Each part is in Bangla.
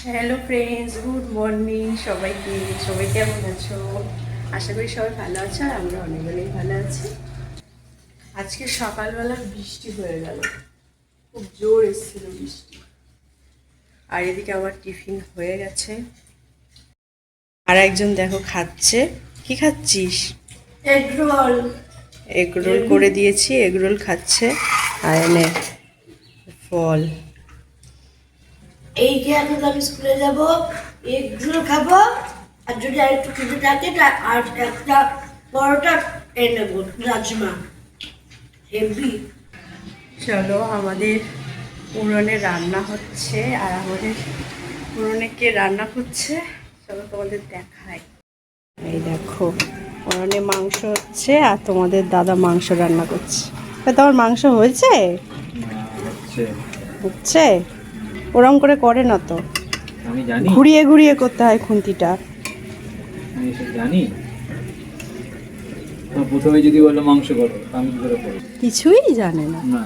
হ্যালো ফ্রেন্ডস, গুড মর্নিং সবাইকে। সবাই কেমন আছো? আশা করি সবাই ভালো আছো, আর আমরা অনেকগুলোই ভালো আছি। আজকে সকালবেলা বৃষ্টি হয়ে গেল, খুব জোর এসেছিল বৃষ্টি। আর এদিকে আমার টিফিন হয়ে গেছে। আর একজন দেখো খাচ্ছে। কি খাচ্ছিস? Egg roll. এগ রোল করে দিয়েছি, এগ রোল খাচ্ছে। আর এনে ফল। এই খেয়ে আমি স্কুলে যাব, এগ রোল খাবো, আর যদি আর একটু খেতে থাকে আর একটা পরোটা এনে নেবো, রাজমা হেভি। চলো, আমাদের উনুনে রান্না হচ্ছে। আর আমাদের উনুনে কে রান্না করছে চলো তোমাদের দেখাই। এই দেখো, উনুনে মাংস হচ্ছে আর তোমাদের দাদা মাংস রান্না করছে। তোমার মাংস হয়েছে? হচ্ছে। ওরম করে করে না তো, আমি জানি, ঘুরিয়ে ঘুরিয়ে করতে হয় খুন্তিটা। আমি এসব জানি। তো প্রথমে যদি বললো মাংস করো, আমি কি করে করবো? কিছুই জানে না। না।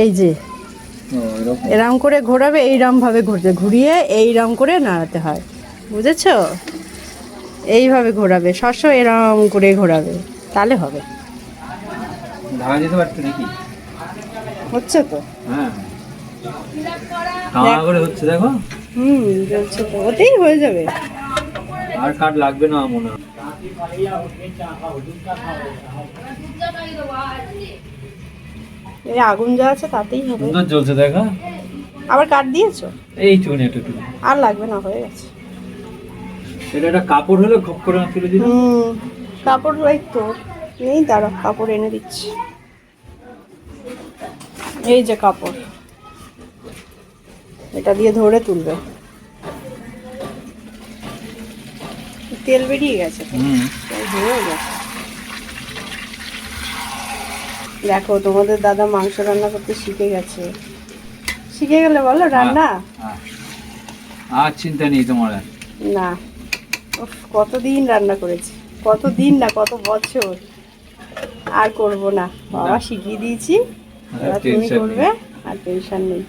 এই যে ও, এরকম। এরম করে ঘোরাবে, এইরম ভাবে ঘুরতে ঘুরিয়ে এইরম করে নাড়াতে হয়, বুঝেছো? এইভাবে ঘোরাবে, সবসময় এরম করে ঘোরাবে, তাহলে হবে। ঢাকা যেতে পারতো নাকি? হচ্ছে তো। হ্যাঁ, কামা করে হচ্ছে, দেখো। বলছে তো, ওতেই হয়ে যাবে। আর কাঠ লাগবে না মনে হয়। এই আগুন যা আছে তাতেই হবে। সুন্দর জ্বলছে, দেখো। আবার কাঠ দিয়েছো? এই চুন একটু। আর লাগবে না, হয়ে গেছে। এটা একটা কাপড় হলে খপ করে না তুলে দিল। কাপড় এই তো নেই, দাঁড়া কাপড় এনে দিচ্ছি। এই যে কাপড়, এটা দিয়ে ধরে তুলবে। তেল বেরিয়ে গেছে তো, তেল হয়ে গেছে। দেখো, তোমাদের দাদা মাংস রান্না করতে শিখে গেছে। শিখে গেলে বলো রান্না। আর চিন্তা নেই তোমার। না, উফ, কতদিন রান্না করেছি, কতদিন না, কত বছর। আর করব না, বাবা শিখিয়ে দিয়েছি, এবার তুমি করবে, আর টেনশন নেই।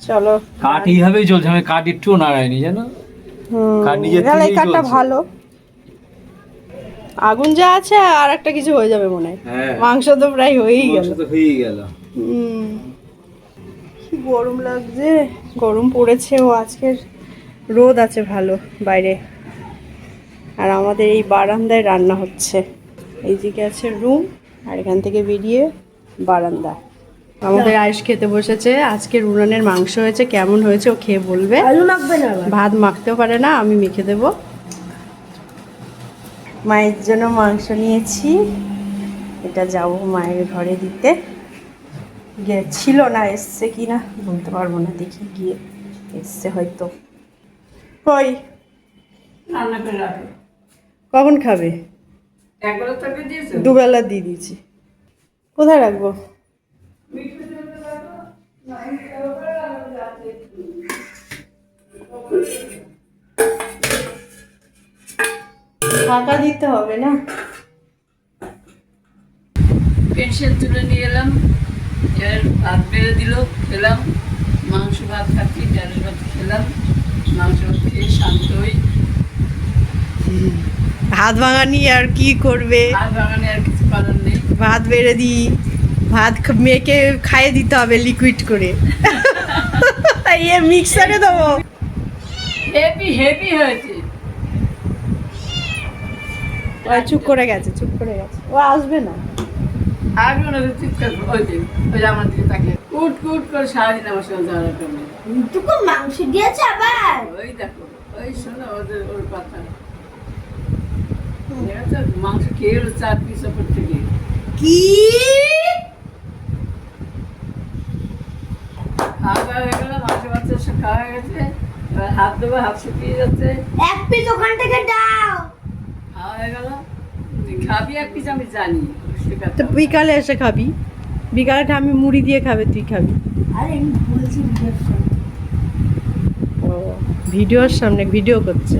চলো। কাঠ এইভাবেই চলছে, আমি কাঠ একটু নাড়াইনি, জানো। কাঠ নিজের তাহলে এই থেকেই কাঠটা চলছে। ভালো। আগুন যা আছে আর একটা কিছু হয়ে যাবে মনে হয়। হ্যাঁ। মাংস তো প্রায় হয়েই গেল। মাংস তো হয়েই গেল। কি গরম লাগছে, গরম পড়েছে। ও আজকের রোদ আছে ভালো বাইরে। আর আমাদের এই বারান্দায় রান্না হচ্ছে। এইদিকে আছে রুম, আর এখান থেকে বেরিয়ে বারান্দা। আমাদের আয়ুষ খেতে বসেছে। আজকের উনানের মাংস হয়েছে, কেমন হয়েছে ও খেয়ে বলবে। আলু মাখবে না আবার? ভাত মাখতেও পারে না, আমি মেখে দেব। মায়ের জন্য মাংস নিয়েছি, এটা যাব মায়ের ঘরে দিতে। ছিল না, এসছে কি না বলতে পারবো না, দেখি গিয়ে। এসছে হয়তো। কই রান্না করে রাখো। কখন খাবে? একবেলা তরকারি দিয়েছো? দুবেলা দিয়ে দিয়েছি। কোথায় রাখবো? ফাঁকা দিতে হবে না। পেনশন তুলে নিয়ে এলাম, এর ভাত বেড়ে দিল, খেলাম। মাংস ভাত খাচ্ছি, ঢেঁড়স ভাত খেলাম। মাংস ভাত খেয়ে শান্ত হই। হাত ভাঙা নিয়ে আর কি করবে? আর বাগানে আর কিছু করার নেই। ভাত বেড়ে দিই, ভাত মেখে খাইয়ে দিতে হবে লিকুইড করে। ইয়ে মিক্সারে দেবো। হেভি হেভি হয়েছে। চুপ করে গেছে, চুপ করে গেছে, ও আসবে না। আর মনে হচ্ছে চিৎকার ওই দিন, ওই যে আমার দিকে তাকে উঠ উঠ করে সারাদিন আমার সঙ্গে ঝগড়া করবে। টুকু মাংস দিয়েছে আবার? ওই দেখো, ওই শোনো ওদের ওর কথা। মাংস খেয়ে হলো 4 পিস ওপর থেকে। কি খাওয়া দাওয়া হয়ে গেল, মাংস বাচ্চা সব খাওয়া হয়ে গেছে। এবার হাত দেবো, হাত শুকিয়ে যাচ্ছে। এক পিস ওখান থেকে দাও। খাওয়া হয়ে গেল। তুই খাবি এক পিস, আমি জানি। তো বিকালে এসে খাবি, বিকালেটা আমি মুড়ি দিয়ে খাবে, তুই খাবি। আরে আমি বলছি ও ভিডিওর সামনে ভিডিও করছে।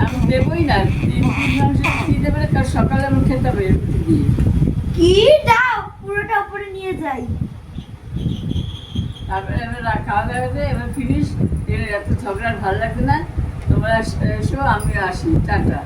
আমি দেবোই না, 3 পিস মাংস দিয়ে দেবে না, কাল সকালে আমি খেতে হবে রুটি দিয়ে। কি দাও, পুরোটা উপরে নিয়ে যাই। তারপরে এবার খাওয়া দাওয়া হয়েছে, এবার ফিনিশ। এত ঝগড়া আর ভালো লাগছে না, তোমরা এসো, আমি আসি, টাটা।